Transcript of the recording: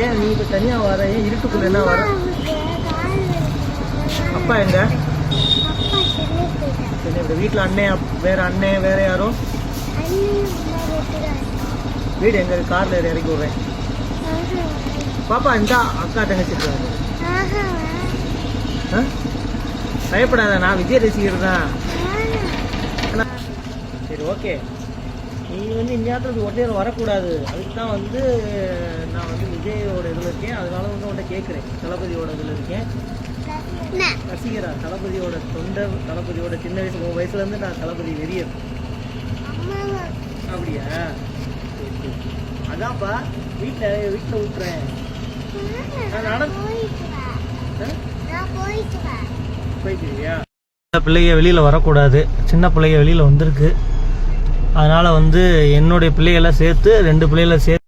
ஏன் நீ இப்போ தனியாக வர? ஏன் இருட்டுக்குள்ள என்ன வர? அப்பா எங்க? வீட்டில் அண்ணன் வேற யாரும்? வீடு எங்க? கார்ல இறக்கி விடுறேன். பாப்பா இந்த அக்கா தங்கச்சி இருக்காங்க. பயப்படாத, நான் விஜய் ரசிகர் தான். சரி ஓகே, நீ வந்து இந்நேரத்துக்கு ஒட்டையில் வரக்கூடாது. அதுக்கு தான் வந்து நான் வந்து விஜயோட இதில் இருக்கேன். அதனால வந்து உன்ட்ட கேட்குறேன். தளபதியோட இதில் இருக்கேன். ரசிகரா? தளபதியோட தொண்டர், தளபதியோட சின்ன வயசு 3 வயசுலேருந்து நான் தளபதி வெறியர். அப்படியா? அதான்ப்பா வீட்டில் விட்டுறேன். போய்க்குவியா? பிள்ளைங்க வெளியில் வரக்கூடாது. சின்ன பிள்ளைங்க வெளியில் வந்திருக்கு. அதனால் வந்து என்னுடைய பிள்ளைகளை சேர்த்து 2 பிள்ளைகளை சேர்த்து